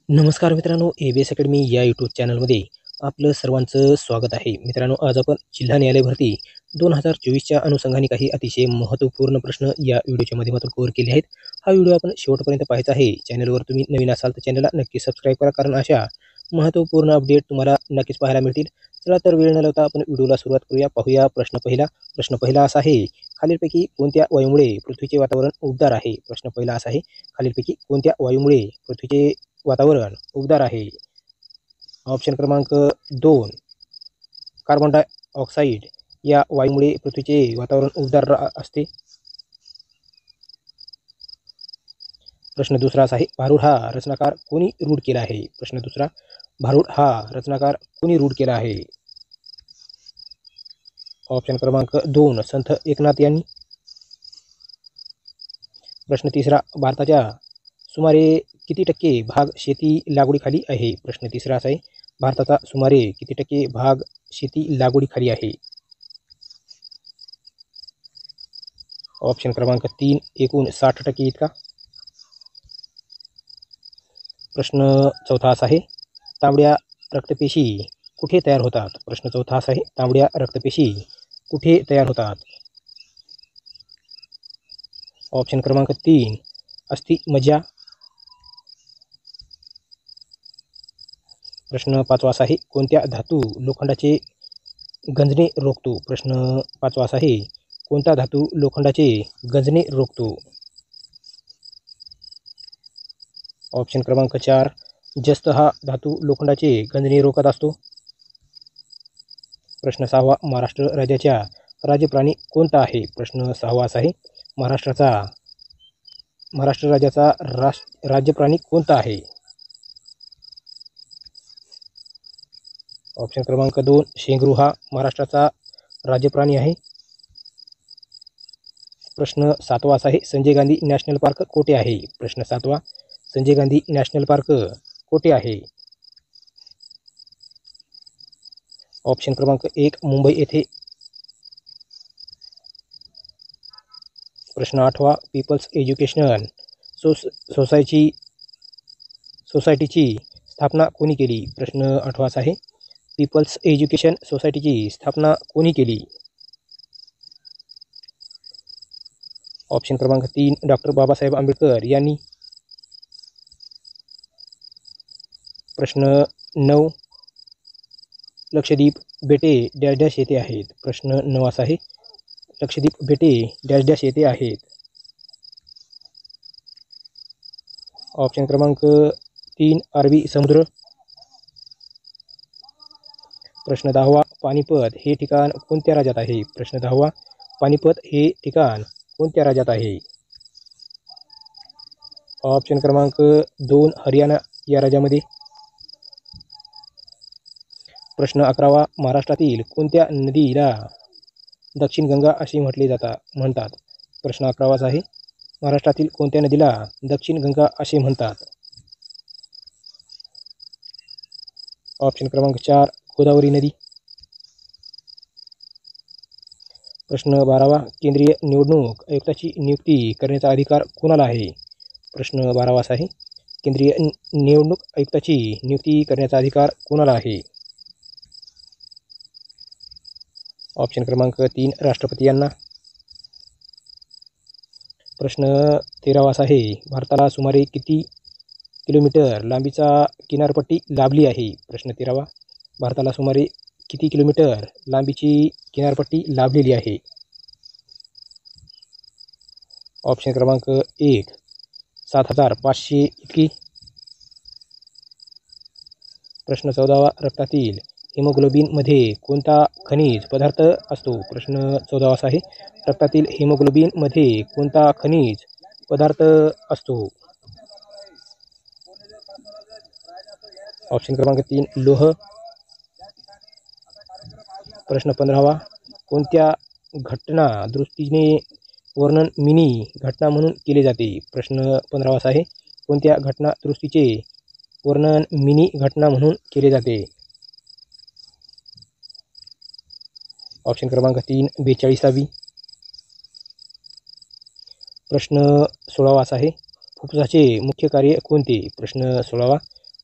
नमस्कार मित्रांनो, ABS academy या यूट्यूब चॅनलमध्ये आपलं सर्वांचं स्वागत आहे. मित्रांनो, आज आपण जिल्हा न्यायालय भरती 2024च्या अनुषंगाने काही अतिशय महत्त्वपूर्ण प्रश्न या व्हिडिओच्या माध्यमातून कव्हर केले आहेत. हा व्हिडिओ आपण शेवटपर्यंत पाहायचा आहे. चॅनलवर तुम्ही नवीन असाल तर चॅनलला नक्की सबस्क्राईब करा, कारण अशा महत्त्वपूर्ण अपडेट तुम्हाला नक्कीच पाहायला मिळतील. चला तर वेळ न लावता आपण व्हिडिओला सुरुवात करूया. पाहूया प्रश्न पहिला असा आहे, खालीलपैकी कोणत्या वायूमुळे पृथ्वीचे वातावरण उबदार आहे? प्रश्न पहिला असा आहे, खालीलपैकी कोणत्या वायूमुळे पृथ्वीचे वातावरण उबदार आहे? ऑप्शन क्रमांक 2, कार्बन डायऑक्साईड या वायूमुळे पृथ्वीचे वातावरण उबदार असते. प्रश्न दुसरा असा आहे, भारूड हा रचनाकार कोणी रूढ केला आहे? प्रश्न दुसरा, भारूड हा रचनाकार कोणी रूढ केला आहे? ऑप्शन क्रमांक 2, संत एकनाथ यांनी. प्रश्न तिसरा, भारताच्या सुमारे किती टक्के भाग शेती लागवडीखाली आहे? प्रश्न तिसरा असा आहे, भारताचा सुमारे किती टक्के भाग शेती लागवडीखाली आहे? ऑप्शन क्रमांक 3, एकूण 60% इतका. प्रश्न चौथा असा आहे, तांबड्या रक्तपेशी कुठे तयार होतात? प्रश्न चौथा असा आहे, तांबड्या रक्तपेशी कुठे तयार होतात? ऑप्शन क्रमांक 3, अस्थिमज्जा. प्रश्न पाचवा असा आहे, कोणत्या धातू लोखंडाचे गंजणे रोखतो? प्रश्न पाचवा असा आहे, कोणता धातू लोखंडाचे गंजणे रोखतो? ऑप्शन क्रमांक 4, जस्त हा धातू लोखंडाचे गंजणे रोखत असतो. प्रश्न सहावा, महाराष्ट्र राज्याच्या राज्यप्राणी कोणता आहे? प्रश्न सहावा असा आहे, महाराष्ट्र राज्याचा राज्यप्राणी कोणता आहे? ऑप्शन क्रमांक 2, शेंगरू हा महाराष्ट्राचा राज्यप्राणी आहे. प्रश्न सातवा असा आहे, संजय गांधी नॅशनल पार्क कोठे आहे? प्रश्न सातवा, संजय गांधी नॅशनल पार्क कोठे आहे? ऑप्शन क्रमांक 1, मुंबई येथे. प्रश्न आठवा, पीपल्स एज्युकेशन सोसायटीची स्थापना कोणी केली? प्रश्न आठवा असा आहे, पीपल्स एज्युकेशन सोसायटीची स्थापना कोणी केली? ऑप्शन क्रमांक 3, डॉक्टर बाबासाहेब आंबेडकर यांनी. प्रश्न 9, लक्षद्वीप बेटे डॅश डॅश येथे आहेत? प्रश्न 9 असा आहे, लक्षद्वीप बेटे डॅश डॅश येथे आहेत? ऑप्शन क्रमांक 3, अरबी समुद्र. प्रश्न 10वा, पानिपत हे ठिकाण कोणत्या राज्यात आहे? प्रश्न 10वा, पानिपत हे ठिकाण कोणत्या राज्यात आहे? ऑप्शन क्रमांक 2, हरियाणा या राज्यामध्ये. प्रश्न 11वा, महाराष्ट्रातील कोणत्या नदीला दक्षिण गंगा असे म्हणतात? प्रश्न 11वाच आहे, महाराष्ट्रातील कोणत्या नदीला दक्षिण गंगा असे म्हणतात? ऑप्शन क्रमांक 4, गोदावरी नदी. प्रश्न 12वा, केंद्रीय निवडणूक आयुक्ताची नियुक्ती करण्याचा अधिकार कोणाला आहे? प्रश्न 12वा असा आहे, केंद्रीय निवडणूक आयुक्ताची नियुक्ती करण्याचा अधिकार कोणाला आहे? ऑप्शन क्रमांक 3, राष्ट्रपती यांना. प्रश्न 13वा असा आहे, भारताला सुमारे किती किलोमीटर लांबीचा किनारपट्टी लाभली आहे? प्रश्न 13वा, भारताला सुमारे किती किलोमीटर लांबीची किनारपट्टी लाभलेली आहे? ऑप्शन क्रमांक 1, 7500 इतकी. प्रश्न 14वा, रक्तातील हिमोग्लोबिनमध्ये कोणता खनिज पदार्थ असतो? प्रश्न 14वा असा आहे, रक्तातील हिमोग्लोबिनमध्ये कोणता खनिज पदार्थ असतो? ऑप्शन क्रमांक 3, लोह. प्रश्न 15वा, कोणत्या घटना दृष्टीने वर्णन मिनी घटना म्हणून केले जाते? प्रश्न 15वा असा आहे, कोणत्या घटना दृष्टीचे वर्णन मिनी घटना म्हणून केले जाते? ऑप्शन क्रमांक 3, 42वी. प्रश्न 16वा असा आहे, फुफ्फुसाचे मुख्य कार्य कोणते? प्रश्न 16वा,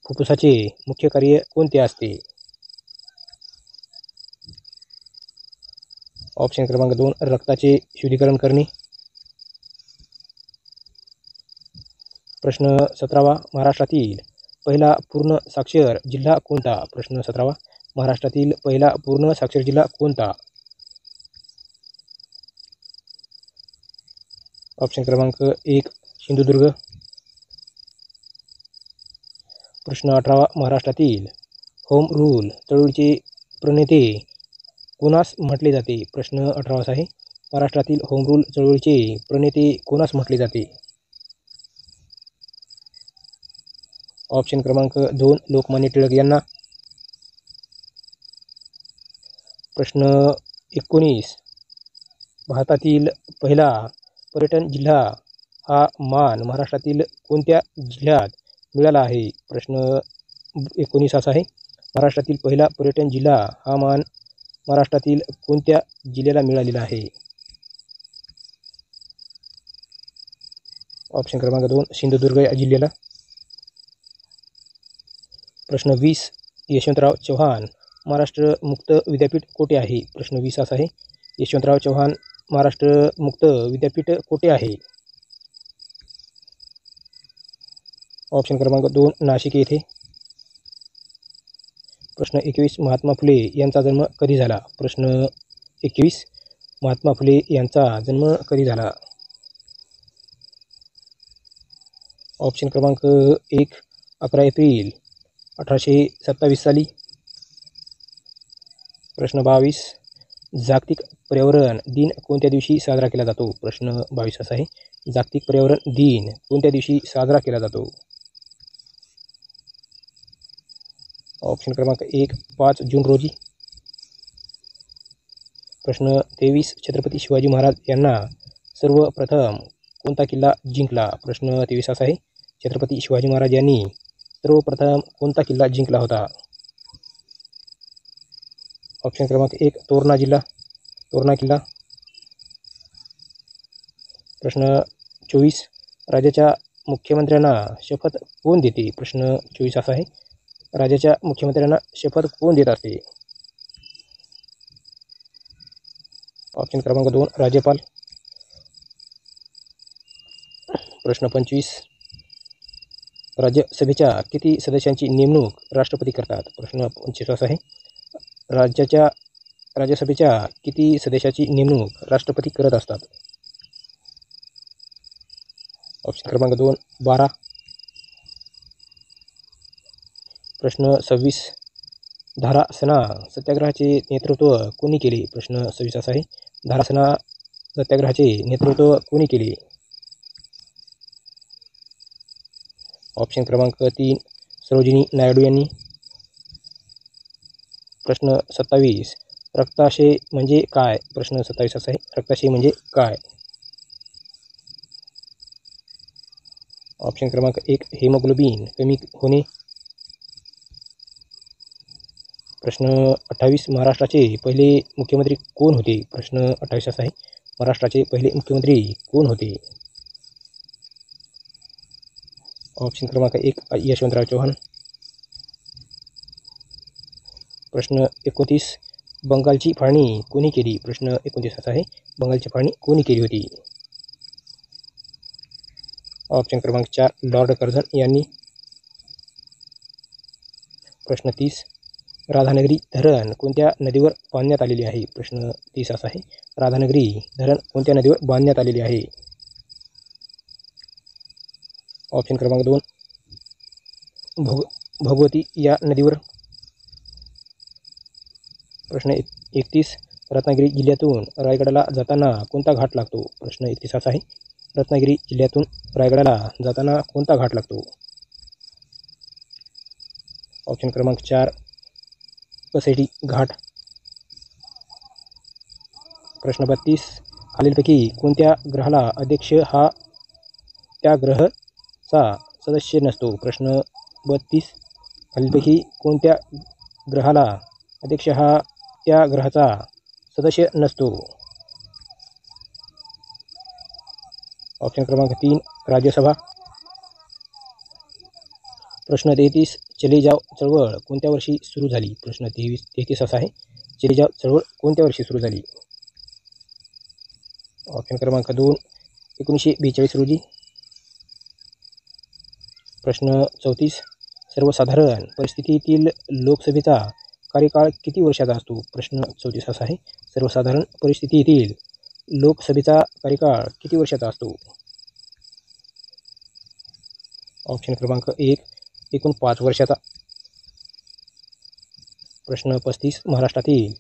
फुफ्फुसाचे मुख्य कार्य कोणते असते? ऑप्शन क्रमांक 2 रक्ताचे शुद्धीकरण करणे. प्रश्न 17वा महाराष्ट्रातील पहिला पूर्ण साक्षर जिल्हा कोणता? प्रश्न 17वा महाराष्ट्रातील पहिला पूर्ण साक्षर जिल्हा कोणता? ऑप्शन क्रमांक 1 सिंधुदुर्ग. प्रश्न 18वा महाराष्ट्रातील होम रूल चळवळीचे प्रणेते कोणास म्हटले जाते? प्रश्न 18वा आहे महाराष्ट्रातील होम रूल चळवळीचे प्रणेते कोणास म्हटले जाते? ऑप्शन क्रमांक 2 लोकमान्य टिळक यांना. प्रश्न 19 भारतातील पहिला पर्यटन जिल्हा हा मान महाराष्ट्रातील कोणत्या जिल्ह्यात मिळाला आहे? प्रश्न 19 असा आहे महाराष्ट्रातील पहिला पर्यटन जिल्हा हा मान महाराष्ट्रातील कोणत्या जिल्ह्याला मिळालेला आहे? ऑप्शन क्रमांक 2 सिंधुदुर्ग या जिल्ह्याला. प्रश्न 20 यशवंतराव चव्हाण महाराष्ट्र मुक्त विद्यापीठ कोठे आहे? प्रश्न 20 असा आहे यशवंतराव चव्हाण महाराष्ट्र मुक्त विद्यापीठ कोठे आहे? ऑप्शन क्रमांक 2 नाशिक येथे. प्रश्न 21 महात्मा फुले यांचा जन्म कधी झाला? प्रश्न 21 महात्मा फुले यांचा जन्म कधी झाला? ऑप्शन क्रमांक 1 11 एप्रिल 1827 साली. प्रश्न 22 जागतिक पर्यावरण दिन कोणत्या दिवशी साजरा केला जातो? प्रश्न 22 असा आहे जागतिक पर्यावरण दिन कोणत्या दिवशी साजरा केला जातो? ऑप्शन क्रमांक 1 5 जून रोजी. प्रश्न 23 छत्रपती शिवाजी महाराज यांना सर्वप्रथम कोणता किल्ला जिंकला? प्रश्न 23 असा आहे छत्रपती शिवाजी महाराज यांनी सर्वप्रथम कोणता किल्ला जिंकला होता? ऑप्शन क्रमांक 1 तोरणा किल्ला. प्रश्न 24 राज्याच्या मुख्यमंत्र्यांना शपथ कोण देते? प्रश्न 24 असा आहे राज्याच्या मुख्यमंत्र्यांना शपथ कोण देत असते? ऑप्शन क्रमांक 2 राज्यपाल. प्रश्न 25 राज्यसभेच्या किती सदस्यांची नेमणूक राष्ट्रपती करतात? प्रश्न 25 असा आहे राज्यसभेच्या किती सदस्याची नेमणूक राष्ट्रपती करत असतात? ऑप्शन क्रमांक 2 12. प्रश्न 26 धारासना सत्याग्रहाचे नेतृत्व कोणी केले? प्रश्न 26 असा आहे धारासना सत्याग्रहाचे नेतृत्व कोणी केले? ऑप्शन क्रमांक 3 सरोजिनी नायडू यांनी. प्रश्न 27 रक्ताशय म्हणजे काय? प्रश्न 27 असा आहे रक्ताशय म्हणजे काय? ऑप्शन क्रमांक 1 हेमोग्लोबिन कमी होणे. प्रश्न 28 महाराष्ट्राचे पहिले मुख्यमंत्री कोण होते? प्रश्न 28 असा आहे महाराष्ट्राचे पहिले मुख्यमंत्री कोण होते? ऑप्शन क्रमांक 1 यशवंतराव चव्हाण. प्रश्न 29 बंगालची फाळणी कोणी केली? प्रश्न 29 असा आहे बंगालची फाळणी कोणी केली होती? ऑप्शन क्रमांक 4 लॉर्ड कर्झन यांनी. प्रश्न 30 राधानगरी धरण कोणत्या नदीवर बांधण्यात आलेले आहे? प्रश्न 30 असा आहे राधानगरी धरण कोणत्या नदीवर बांधण्यात आलेले आहे? ऑप्शन क्रमांक 2 भगवती या नदीवर. प्रश्न 31 रत्नागिरी जिल्ह्यातून रायगडाला जाताना कोणता घाट लागतो? प्रश्न 31 असा आहे रत्नागिरी जिल्ह्यातून रायगडाला जाताना कोणता घाट लागतो? ऑप्शन क्रमांक 4 कसेडी घाट. प्रश्न 32 खालीलपैकी कोणत्या ग्रहाला अध्यक्ष हा त्या ग्रहाचा सदस्य नसतो? प्रश्न 32 खालीलपैकी कोणत्या ग्रहाला अध्यक्ष हा त्या ग्रहाचा सदस्य नसतो? ऑप्शन क्रमांक 3 राज्यसभा. प्रश्न 33 चले जाव चळवळ कोणत्या वर्षी सुरू झाली? प्रश्न 33 असा आहे. चले जाव चळवळ कोणत्या वर्षी सुरू झाली? ऑप्शन क्रमांक 2 1942 रोजी. प्रश्न 34 सर्वसाधारण परिस्थितीतील लोकसभेचा कार्यकाळ किती वर्षाचा असतो? प्रश्न 34 असा आहे. सर्वसाधारण परिस्थितीतील लोकसभेचा कार्यकाळ किती वर्षाचा असतो? ऑप्शन क्रमांक 1 एकूण 5 वर्षाचा. प्रश्न 35 महाराष्ट्रातील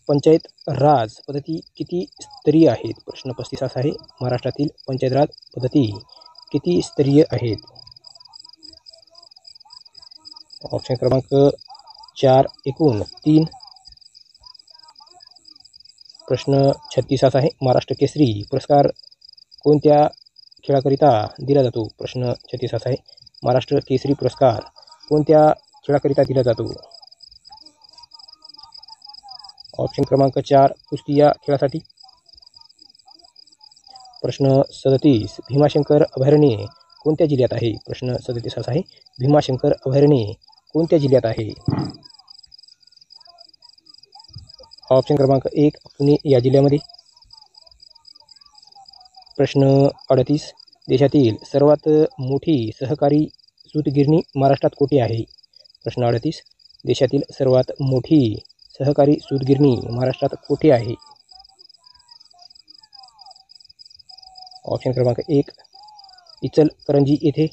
पंचायत राज पद्धती किती स्तरीय आहेत? प्रश्न 35 असा आहे. महाराष्ट्रातील पंचायत राज पद्धती किती स्तरीय आहेत? ऑप्शन क्रमांक 4 एकूण 3. प्रश्न 36 असा आहे. महाराष्ट्र केसरी पुरस्कार कोणत्या खेळाकरिता दिला जातो? प्रश्न 36 असा आहे. महाराष्ट्र केसरी पुरस्कार कोणत्या खेळाकरिता दिला जातो? ऑप्शन क्रमांक 4 कुस्ती या खेळासाठी. प्रश्न 37 भीमाशंकर अभयारण्य कोणत्या जिल्ह्यात आहे? प्रश्न 37 असा आहे. भीमाशंकर अभयारण्य कोणत्या जिल्ह्यात आहे? ऑप्शन क्रमांक 1 पुणे या जिल्ह्यामध्ये. प्रश्न 38 देशातील सर्वात मोठी सहकारी सूतगिरणी महाराष्ट्रात कुठे आहे? प्रश्न 38 देशातील सर्वात मोठी सहकारी सूतगिरणी महाराष्ट्रात कुठे आहे? ऑप्शन क्रमांक 1 इचलकरंजी येथे.